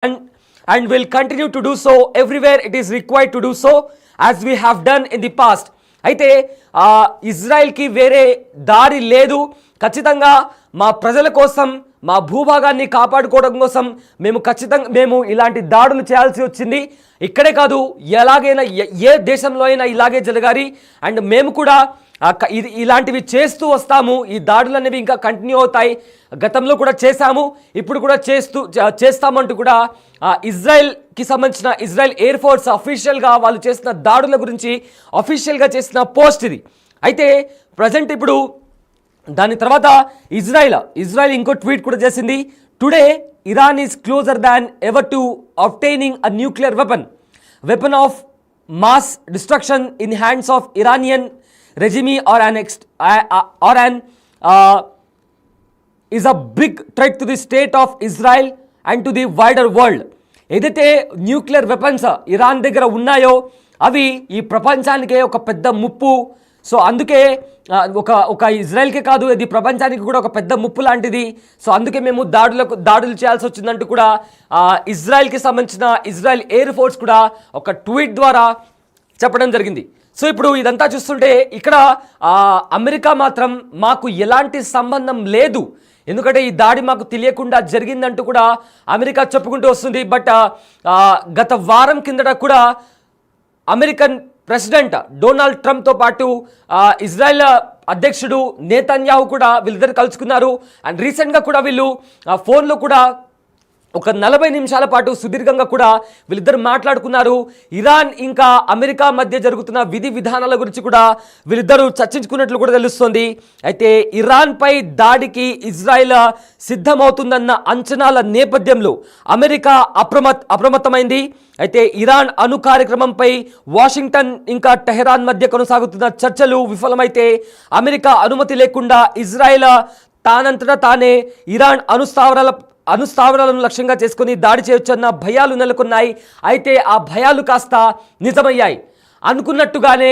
and will continue to do so everywhere it is required to do so, as we have done in the past. అయితే ఇజ్రాయెల్కి వేరే దారి లేదు. ఖచ్చితంగా మా ప్రజల కోసం, మా భూభాగాన్ని కాపాడుకోవడం కోసం మేము ఇలాంటి దాడులు చేయాల్సి వచ్చింది. ఇక్కడే కాదు, ఎలాగైనా ఏ దేశంలో అయినా ఇలాగే జరగాలి. అండ్ మేము కూడా ఇలాంటివి చేస్తూ వస్తాము. ఈ దాడులు అనేవి ఇంకా కంటిన్యూ అవుతాయి. గతంలో కూడా చేశాము, ఇప్పుడు కూడా చేస్తామంటూ కూడా ఇజ్రాయెల్కి సంబంధించిన ఇజ్రాయెల్ ఎయిర్ ఫోర్స్ అఫీషియల్గా వాళ్ళు చేసిన దాడుల గురించి అఫీషియల్గా చేసిన పోస్ట్ ఇది. అయితే ప్రజెంట్ ఇప్పుడు దాని తర్వాత ఇజ్రాయెల్ ఇంకో ట్వీట్ కూడా చేసింది. Today Iran is closer than ever to obtaining a nuclear weapon of mass destruction in hands of Iranian regime or an is a big threat to the state of Israel and to the wider world. ఏదైతే nuclear weapons Iran దగ్గర ఉన్నాయో అవి ఈ ప్రపంచానికే ఒక పెద్ద ముప్పు. So అందుకే ఒక ఇజ్రాయెల్కే కాదు, ఇది ప్రపంచానికి కూడా ఒక పెద్ద ముప్పు లాంటిది. సో అందుకే మేము దాడులు చేయాల్సి వచ్చిందంటూ కూడా ఇజ్రాయెల్కి సంబంధించిన ఇజ్రాయెల్ ఎయిర్ ఫోర్స్ కూడా ఒక ట్వీట్ ద్వారా చెప్పడం జరిగింది. సో ఇప్పుడు ఇదంతా చూస్తుంటే ఇక్కడ అమెరికా మాత్రం మాకు ఎలాంటి సంబంధం లేదు, ఎందుకంటే ఈ దాడి మాకు తెలియకుండా జరిగిందంటూ కూడా అమెరికా చెప్పుకుంటూ వస్తుంది. బట్ గత వారం కిందట కూడా అమెరికన్ ప్రెసిడెంట్ డొనాల్డ్ ట్రంప్తో పాటు ఇజ్రాయెల్ అధ్యక్షుడు నేతన్యాహు కూడా వీళ్ళిద్దరు కలుసుకున్నారు. అండ్ రీసెంట్గా కూడా వీళ్ళు ఫోన్లో కూడా ఒక 40 నిమిషాల పాటు సుదీర్ఘంగా కూడా వీళ్ళిద్దరు మాట్లాడుకున్నారు. ఇరాన్ ఇంకా అమెరికా మధ్య జరుగుతున్న విధి విధానాల గురించి కూడా వీళ్ళిద్దరూ చర్చించుకున్నట్లు కూడా తెలుస్తోంది. అయితే ఇరాన్పై దాడికి ఇజ్రాయెల్ సిద్ధమవుతుందన్న అంచనాల నేపథ్యంలో అమెరికా అప్రమత్తమైంది. అయితే ఇరాన్ అణు కార్యక్రమంపై వాషింగ్టన్ ఇంకా టెహరాన్ మధ్య కొనసాగుతున్న చర్చలు విఫలమైతే అమెరికా అనుమతి లేకుండా ఇజ్రాయెల్ తానంతటా తానే ఇరాన్ అణుస్థావరాలను లక్ష్యంగా చేసుకుని దాడి చేయొచ్చన్న భయాలు నెలకొన్నాయి. అయితే ఆ భయాలు కాస్త నిజమయ్యాయి. అనుకున్నట్టుగానే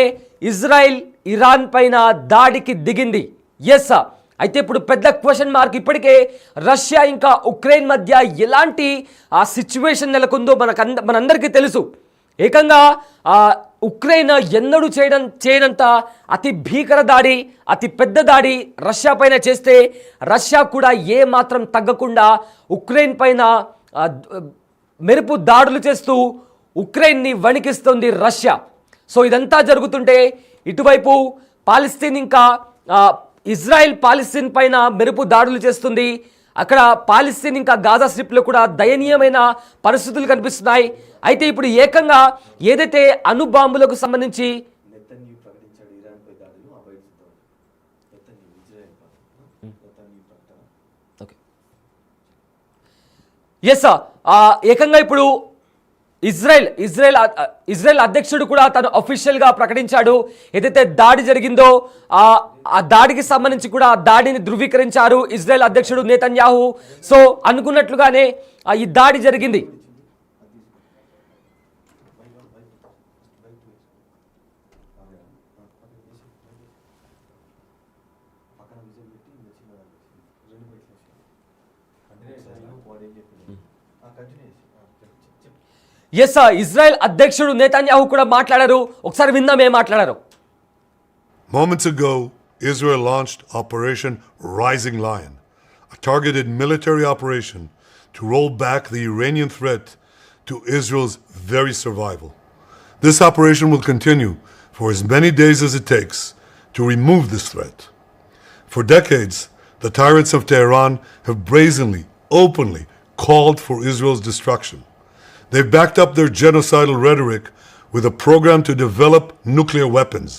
ఇజ్రాయెల్ ఇరాన్ పైన దాడికి దిగింది. ఎస్, అయితే ఇప్పుడు పెద్ద క్వశ్చన్ మార్క్. ఇప్పటికే రష్యా ఇంకా ఉక్రెయిన్ మధ్య ఎలాంటి సిచ్యువేషన్ నెలకొందో మనందరికీ తెలుసు. ఏకంగా ఉక్రెయిన్ ఎన్నడూ చేయనంత అతి భీకర దాడి, అతి పెద్ద దాడి రష్యా పైన చేస్తే రష్యా కూడా ఏ మాత్రం తగ్గకుండా ఉక్రెయిన్ పైన మెరుపు దాడులు చేస్తూ ఉక్రెయిన్ని వణికిస్తుంది రష్యా. సో ఇదంతా జరుగుతుంటే ఇటువైపు పాలస్తీన్ ఇంకా ఇజ్రాయెల్ పాలస్తీన్ పైన మెరుపు దాడులు చేస్తుంది. అక్కడ పాలస్తీన్ ఇంకా గాజా స్ట్రిప్లో కూడా దయనీయమైన పరిస్థితులు కనిపిస్తున్నాయి. అయితే ఇప్పుడు ఏకంగా ఏదైతే అణు బాంబులకు సంబంధించి ఏకంగా ఇప్పుడు ఇజ్రాయెల్ అధ్యక్షుడు కూడా తను అఫీషియల్గా ప్రకటించాడు. ఏదైతే దాడి జరిగిందో ఆ దాడికి సంబంధించి కూడా దాడిని ధృవీకరించారు ఇజ్రాయెల్ అధ్యక్షుడు నెతన్యాహు. సో అనుకున్నట్లుగానే ఈ దాడి జరిగింది. ఎస్, ఇజ్రాయెల్ అధ్యక్షుడు నెతన్యాహు కూడా మాట్లాడారు. ఒకసారి విందాం ఏం మాట్లాడారు. Moments ago, Israel launched Operation Rising Lion, a targeted military operation to roll back the Iranian threat to Israel's very survival. This operation will continue for as many days as it takes to remove this threat. For decades, the tyrants of Tehran have brazenly, openly called for Israel's destruction. They've backed up their genocidal rhetoric with a program to develop nuclear weapons.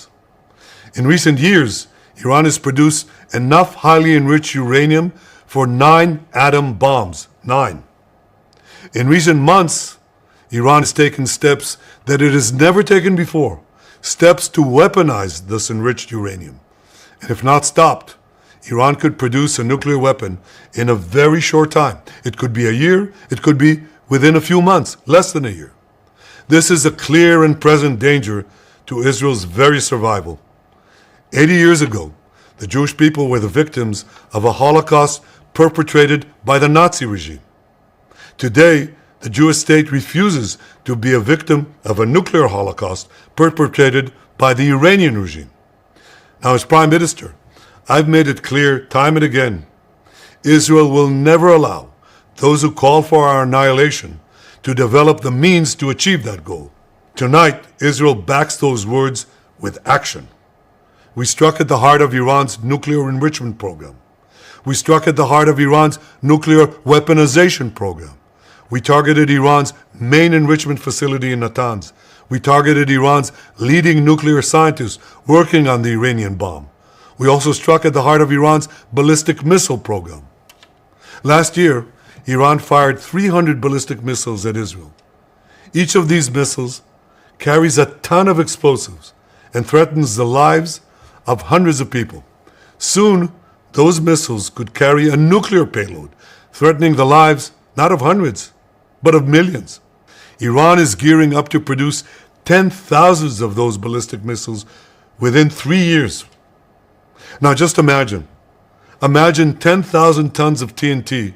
In recent years, Iran has produced enough highly enriched uranium for 9 atom bombs. 9. In recent months, Iran has taken steps that it has never taken before, steps to weaponize this enriched uranium. And if not stopped, Iran could produce a nuclear weapon in a very short time. It could be a year, it could be within a few months, less than a year. This is a clear and present danger to Israel's very survival. 80 years ago, the Jewish people were the victims of a Holocaust perpetrated by the Nazi regime. Today, The Jewish state refuses to be a victim of a nuclear holocaust perpetrated by the Iranian regime. Now, as Prime Minister, I've made it clear time and again, Israel will never allow those who call for our annihilation to develop the means to achieve that goal. Tonight, Israel backs those words with action. We struck at the heart of Iran's nuclear enrichment program. We struck at the heart of Iran's nuclear weaponization program. We targeted Iran's main enrichment facility in Natanz. We targeted Iran's leading nuclear scientists working on the Iranian bomb. We also struck at the heart of Iran's ballistic missile program. Last year, Iran fired 300 ballistic missiles at Israel. Each of these missiles carries a ton of explosives and threatens the lives of hundreds of people. Soon, those missiles could carry a nuclear payload, threatening the lives not of hundreds, but of millions. Iran is gearing up to produce 10,000 of those ballistic missiles within 3 years. Now just imagine 10,000 tons of TNT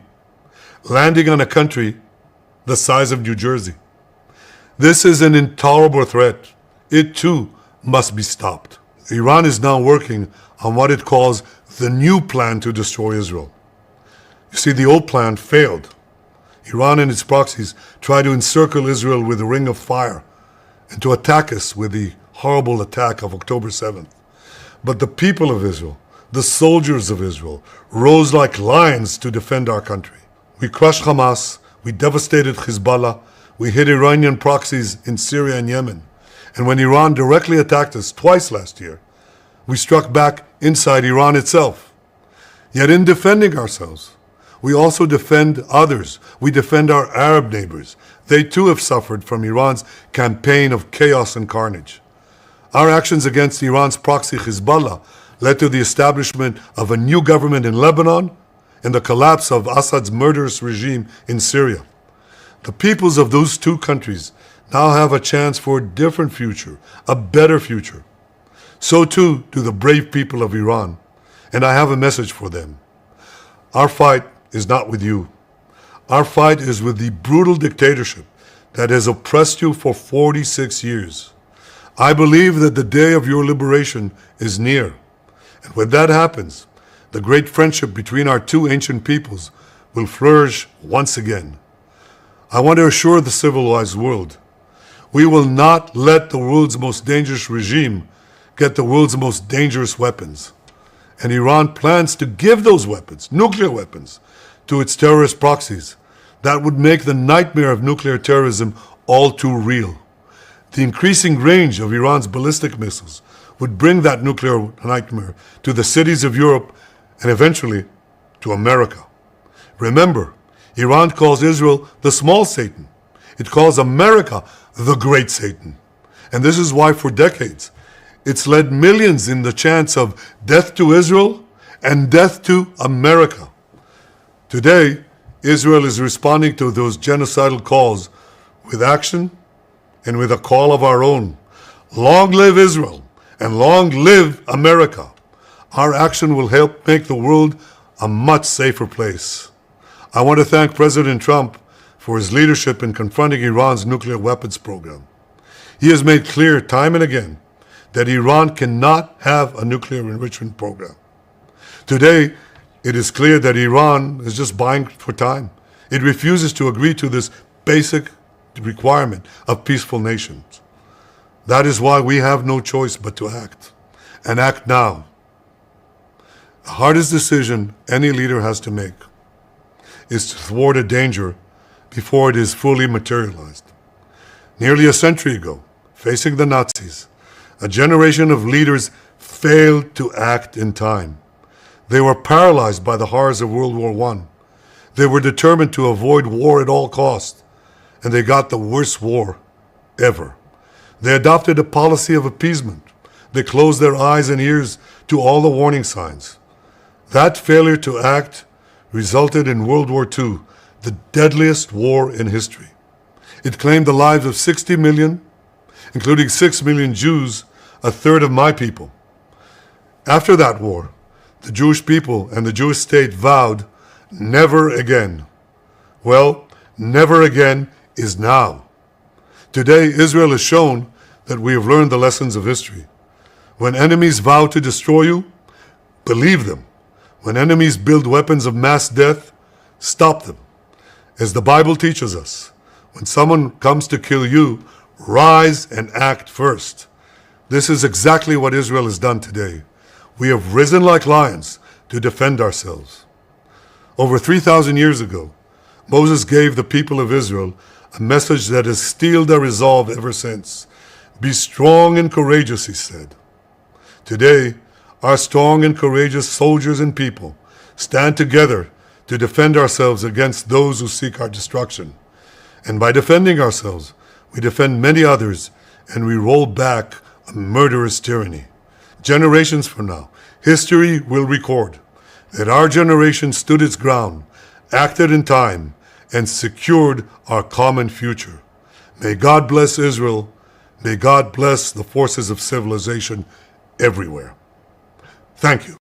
landing on a country the size of New Jersey. This is an intolerable threat. It too must be stopped. Iran is now working on what it calls the new plan to destroy Israel. You see, the old plan failed. Iran and its proxies tried to encircle Israel with a ring of fire and to attack us with the horrible attack of October 7th. But the people of Israel, the soldiers of Israel, rose like lions to defend our country. We crushed Hamas, we devastated Hezbollah, we hit Iranian proxies in Syria and Yemen. And when Iran directly attacked us twice last year, we struck back inside Iran itself. Yet in defending ourselves, we also defend others. We defend our Arab neighbors. They too have suffered from Iran's campaign of chaos and carnage. Our actions against Iran's proxy Hezbollah led to the establishment of a new government in Lebanon and the collapse of Assad's murderous regime in Syria. The peoples of those two countries now have a chance for a different future, a better future. So too do the brave people of Iran, and I have a message for them. Our fight is not with you. Our fight is with the brutal dictatorship that has oppressed you for 46 years. I believe that the day of your liberation is near. And when that happens, the great friendship between our two ancient peoples will flourish once again. I want to assure the civilized world, we will not let the world's most dangerous regime get the world's most dangerous weapons. And Iran plans to give those weapons, nuclear weapons, to its terrorist proxies. That would make the nightmare of nuclear terrorism all too real. The increasing range of Iran's ballistic missiles would bring that nuclear nightmare to the cities of Europe and eventually to America. Remember, Iran calls Israel the small Satan. It calls America the great Satan. And this is why for decades it's led millions in the chants of death to Israel and death to America. Today, Israel is responding to those genocidal calls with action and with a call of our own. Long live Israel and long live America. Our action will help make the world a much safer place. I want to thank President Trump for his leadership in confronting Iran's nuclear weapons program. He has made clear time and again that Iran cannot have a nuclear enrichment program. Today, it is clear that Iran is just buying for time. It refuses to agree to this basic requirement of peaceful nations. That is why we have no choice but to act, and act now. The hardest decision any leader has to make is to thwart a danger before it is fully materialized. Nearly a century ago, facing the Nazis, a generation of leaders failed to act in time. They were paralyzed by the horrors of World War I. They were determined to avoid war at all costs, and they got the worst war ever. They adopted a policy of appeasement. They closed their eyes and ears to all the warning signs. That failure to act resulted in World War II, the deadliest war in history. It claimed the lives of 60 million, including 6 million Jews, a third of my people. After that war, the Jewish people and the Jewish state vowed never again. Well, never again is now. Today, Israel has shown that we have learned the lessons of history. When enemies vow to destroy you, believe them. When enemies build weapons of mass death, stop them. As the Bible teaches us, when someone comes to kill you, rise and act first. This is exactly what Israel has done today. We have risen like lions to defend ourselves. Over 3,000 years ago, Moses gave the people of Israel a message that has steeled their resolve ever since. Be strong and courageous, he said. Today, our strong and courageous soldiers and people stand together to defend ourselves against those who seek our destruction. And by defending ourselves, we defend many others and we roll back a murderous tyranny. Generations from now, history will record that our generation stood its ground, acted in time, and secured our common future. May God bless Israel. May God bless the forces of civilization everywhere. Thank you.